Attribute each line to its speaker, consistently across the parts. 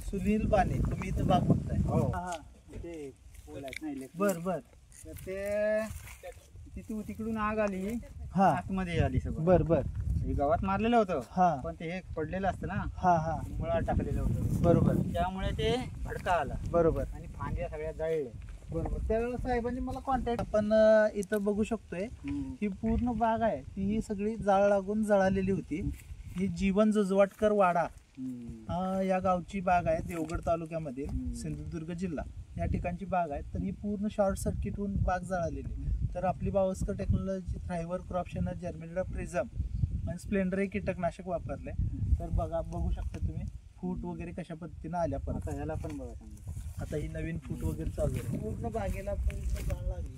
Speaker 1: सुनील बाने, तुम्ही इथं बाग बघताय.
Speaker 2: हो.
Speaker 1: हा
Speaker 2: ते बोलायचं नाही.
Speaker 1: बर बर.
Speaker 2: तर ते तिकडून आग आली,
Speaker 1: हा
Speaker 2: आतमध्ये आली सगळं.
Speaker 1: बर बर.
Speaker 2: हे गावात मारलेलं होतं,
Speaker 1: हा
Speaker 2: पण ते हे पडलेलं असतं ना,
Speaker 1: हा हा
Speaker 2: मुळा टाकलेलं होतं,
Speaker 1: बरोबर
Speaker 2: त्यामुळे ते भडका आला
Speaker 1: बरोबर
Speaker 2: आणि फांद्या सगळ्या जळल्या.
Speaker 1: बरोबर. त्यावेळेला साहेबांनी मला कॉन्टॅक्ट, आपण इथं बघू शकतोय ही पूर्ण बाग आहे ती ही सगळी जाळ लागून जळालेली होती. ही जीवन जजवाटकर वाडा या गावची बाग आहे, देवगड तालुक्यामध्ये सिंधुदुर्ग जिल्हा या ठिकाणची बाग आहे. तर ही पूर्ण शॉर्ट सर्किट होऊन बाग जळालेली. तर आपली Bawaskar Technology Thriver Crop Shiner Germinator Prism आणि स्प्लेंडर हे कीटकनाशक वापरले. तर बघू शकता तुम्ही फूट वगैरे कशा पद्धतीने आल्या. परत
Speaker 2: ह्याला पण बघा चांगलं.
Speaker 1: आता ही नवीन फूट वगैरे चालू आहे. पूर्ण बागेला पूर्ण जाळ लागली.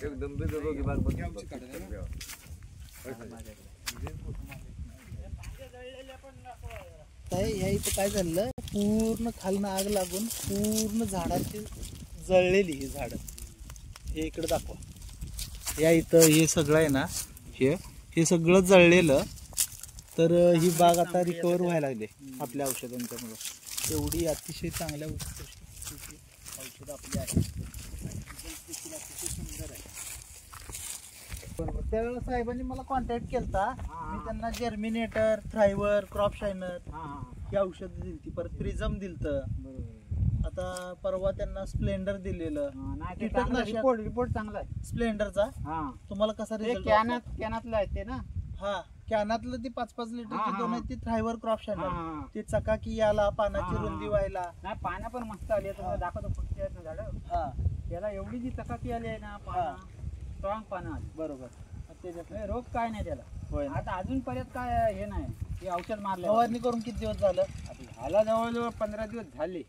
Speaker 3: एकदम बेदरोगी बाग बघ.
Speaker 1: या इथं काय झालं, पूर्ण खालनं आग लागून पूर्ण झाडाची जळलेली ही झाड. हे इकडे दाखवा. या इथं हे सगळं आहे ना, हे सगळं जळलेलं. तर ही बाग आता रिकवर व्हायला लागली आपल्या औषधांच्यामुळे. एवढी अतिशय चांगल्या औषध आपली आहे. सुंदर आहे. बरोबर. त्यावेळेला साहेबांनी मला कॉन्टॅक्ट केलता. मी त्यांना जर्मिनेटर, थ्रायव्हर, क्रॉप शायनर ही औषध दिलती, परत प्रिझम दिलतं. आता परवा त्यांना स्प्लेंडर दिलेलं.
Speaker 2: रिपोर्ट चांगला आहे
Speaker 1: स्प्लेंडरचा. तुम्हाला कसा रिझल्ट?
Speaker 2: कॅनातलं आहे ते ना.
Speaker 1: हा कॅनातलं ती 5-5 लिटरची दोन आहे ती थ्रायव्हर क्रॉप शायनर. ते चकाकी याला, पानाची रुंदी व्हायला.
Speaker 2: नाही पानं पण मस्त आली. दाखवतो फक्त झाड.
Speaker 1: हा
Speaker 2: त्याला एवढी जी चकाकी आली आहे ना, स्ट्रॉंग पानं आली.
Speaker 1: बरोबर.
Speaker 2: त्याच्यात रोग काय नाही त्याला.
Speaker 1: होय.
Speaker 2: आता अजूनपर्यंत काय हे नाही. हे औषध मारलं.
Speaker 1: फवारणी करून किती दिवस झालं?
Speaker 2: ह्याला जवळजवळ 15 दिवस झाले.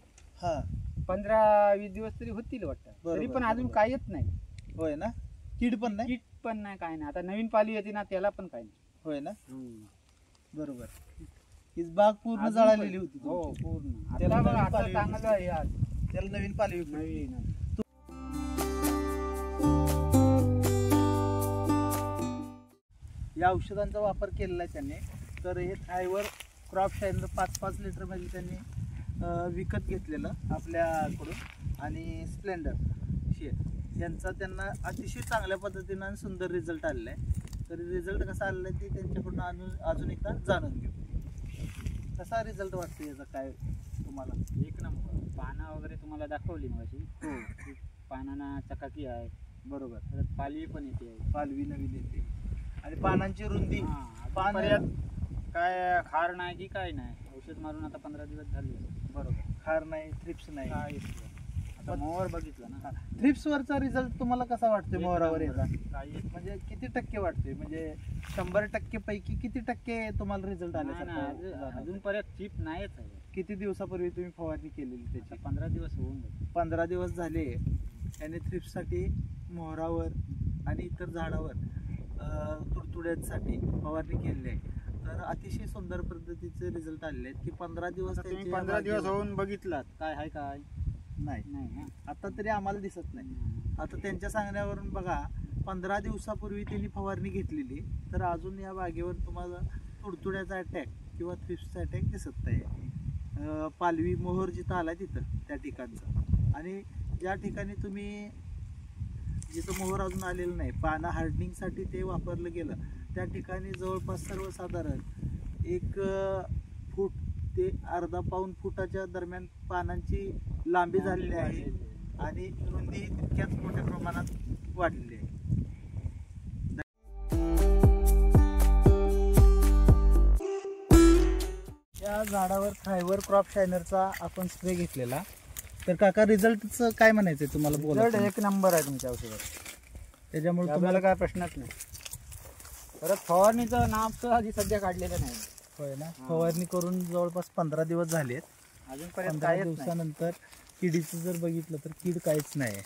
Speaker 1: हा
Speaker 2: 15-20 दिवस तरी होतील वाटतं. तरी पण अजून काहीच नाही.
Speaker 1: होय ना. कीड पण नाही.
Speaker 2: कीट पण नाही, काय नाही. आता नवीन पाली येते ना, त्याला पण काही नाही.
Speaker 1: होय ना. बरोबर. ही बाग पूर्ण जळालेली होती.
Speaker 2: हो पूर्ण.
Speaker 1: त्याला
Speaker 2: बघा आता चांगलं आहे आज.
Speaker 1: त्याला नवीन पालवी
Speaker 2: नवीन.
Speaker 1: या औषधांचा वापर केलेला आहे त्यांनी. तर हे थ्रायव्हर क्रॉप शायनर 5-5 लिटर मध्ये त्यांनी विकत घेतलेलं आपल्याकडून. आणि स्प्लेंडर यांचा त्यांना अतिशय चांगल्या पद्धतीनं आणि सुंदर रिझल्ट आलेला आहे. तर रिझल्ट कसा आलेला आहे ते त्यांच्याकडून अजून एकदा जाणून घेऊ. कसा रिझल्ट वाटतो याचा काय तुम्हाला?
Speaker 2: एक नंबर. पानं वगैरे तुम्हाला दाखवली मगाशी. हो पानांना चकाकी आहे.
Speaker 1: बरोबर.
Speaker 2: परत पालवी पण येते.
Speaker 1: पालवी नवीन येते आणि पानांची रुंदी.
Speaker 2: पाण्यात काय खार नाही की काय नाही. औषध मारून आता 15 दिवस झाले.
Speaker 1: बरोबर. खार नाही, थ्रिप्स नाही.
Speaker 2: आता मोहर बघितलं ना.
Speaker 1: थ्रिप्स वरचा रिझल्ट तुम्हाला कसा वाटतोय? मोहरावर याचा
Speaker 2: काही
Speaker 1: म्हणजे किती टक्के वाटतोय? म्हणजे 100% पैकी किती टक्के तुम्हाला रिझल्ट आले?
Speaker 2: अजूनपर्यंत चिप नाहीच आहे.
Speaker 1: किती दिवसापूर्वी तुम्ही फवारणी केलेली त्याची?
Speaker 2: 15 दिवस होऊन गेले.
Speaker 1: 15 दिवस झाले. याने थ्रिप्ससाठी मोहरावर आणि इतर झाडावर तुडतुड्यांसाठी फवारणी केलेली आहे. तर अतिशय सुंदर पद्धतीचे रिझल्ट आलेले आहेत की 15 दिवस.
Speaker 2: 15 दिवस होऊन बघितलात काय आहे काय
Speaker 1: नाही. आता तरी आम्हाला दिसत नाही. आता त्यांच्या सांगण्यावरून बघा 15 दिवसापूर्वी त्यांनी फवारणी घेतलेली. तर अजून या बागेवर तुम्हाला तुडतुड्याचा अटॅक किंवा थ्रिप्सचा अटॅक दिसत नाही. पालवी मोहर जिथं आला तिथं त्या ठिकाणचं. आणि ज्या ठिकाणी तुम्ही जिथं मोहर अजून आलेलं नाही, पानं हार्डनिंगसाठी ते वापरलं गेलं, त्या ठिकाणी जवळपास सर्वसाधारण 1 फूट ते अर्धा पाऊण फुटाच्या दरम्यान पानांची लांबी झालेली आहे आणि रुंदी तितक्याच मोठ्या प्रमाणात वाढलेली आहे. या झाडावर थ्रायव्हर क्रॉप शायनरचा आपण स्प्रे घेतलेला. तर काका रिझल्टचं काय म्हणायचंय तुम्हाला? बोला.
Speaker 2: एक नंबर आहे तुमच्या औषधात.
Speaker 1: त्याच्यामुळे
Speaker 2: तुम्हाला काय प्रश्नच नाही. परत फवारणीचं नाव आधी सध्या काढलेलं नाही.
Speaker 1: होय ना. फवारणी करून जवळपास 15 दिवस झालेत.
Speaker 2: अजूनपर्यंत
Speaker 1: 15 दिवसानंतर किडीचं जर बघितलं तर कीड काहीच नाही आहे.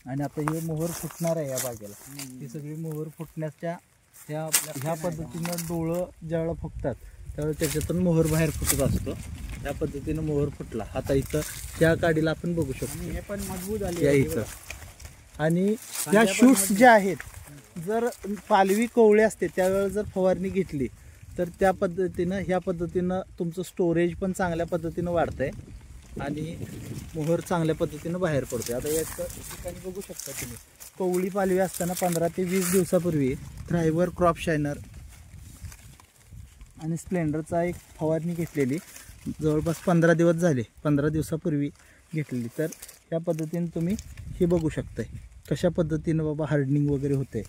Speaker 1: आणि आता हे मोहर फुटणार आहे या बागेला. ही सगळी मोहर फुटण्याच्या ह्या पद्धतीनं डोळं ज्यावेळेला फुटतात त्यावेळेला त्याच्यातून मोहर बाहेर फुटत असतो. त्या पद्धतीनं मोहर फुटला. आता इथं त्या काडीला आपण बघू शकतो.
Speaker 2: हे पण मजबूत
Speaker 1: या इथं. आणि या शूट्स ज्या आहेत जर पालवी कोवळी असते त्यावेळेस जर फवारणी घेतली तर त्या पद्धतीनं ह्या पद्धतीनं तुमचं स्टोरेज पण चांगल्या पद्धतीनं वाढतंय आणि मोहर चांगल्या पद्धतीनं बाहेर पडतोय. आता या ठिकाणी बघू शकता तुम्ही कोवळी पालवी असताना 15 ते 20 दिवसापूर्वी थ्रायव्हर क्रॉप शायनर आणि स्प्लेंडरचा एक फवारणी घेतलेली जवळपास 15 दिवस झाले, 15 दिवसापूर्वी घेतलेली. तर या पद्धतीने तुम्ही हे बघू शकताय कशा पद्धतीनं बाबा हार्डनिंग वगैरे होते.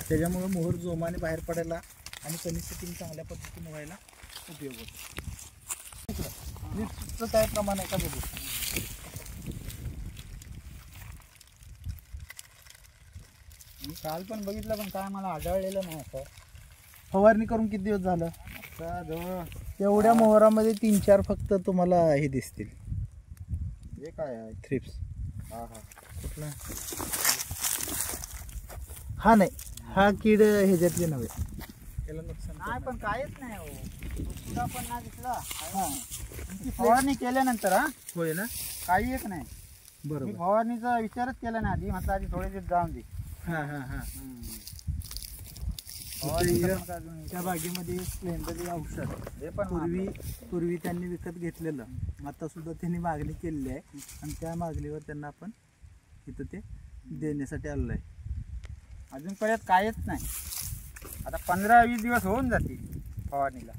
Speaker 1: त्याच्यामुळं मोहर जोमाने बाहेर पडायला आणि कमी सेटिंग चांगल्या पद्धतीनं व्हायला उपयोग होतो. लीडचं काय प्रमाण आहे का बघू.
Speaker 2: मी काल पण बघितलं पण काय मला आढळलेलं नाही असं.
Speaker 1: फवारणी करून किती दिवस झालं.
Speaker 2: आता जवळ
Speaker 1: एवढ्या मोहरामध्ये 3-4 फक्त तुम्हाला हे दिसतील
Speaker 2: हे काय आहे.
Speaker 1: थ्रिप्स.
Speaker 2: हा हा
Speaker 1: कुठला हा नाही, हा कीड ह्याच्यातले नव्हे. त्याला नुकसान
Speaker 2: नाही पण काहीच नाही हो. तुला पण नाही दिसला.
Speaker 1: हा
Speaker 2: फवारणी केल्यानंतर हा
Speaker 1: होय ना.
Speaker 2: काही एक नाही. मी
Speaker 1: बरोबर.
Speaker 2: फवारणीचा विचारच केला नाही आधी. म्हटलं आधी थोडे दिवस जाऊन दे.
Speaker 1: हा हा हा
Speaker 2: फवारणी करून काय अजून
Speaker 1: त्या बागेमध्ये स्प्लेंडर हे औषध
Speaker 2: हे पण
Speaker 1: पूर्वी त्यांनी विकत घेतलेलं, आता सुद्धा त्यांनी मागणी केलेली आहे आणि त्या मागणीवर त्यांना आपण इथं ते देण्यासाठी आलेलं आहे.
Speaker 2: अजून पर्यंत काहीच नाही. आता 15-20 दिवस होऊन जातील फवारणीला.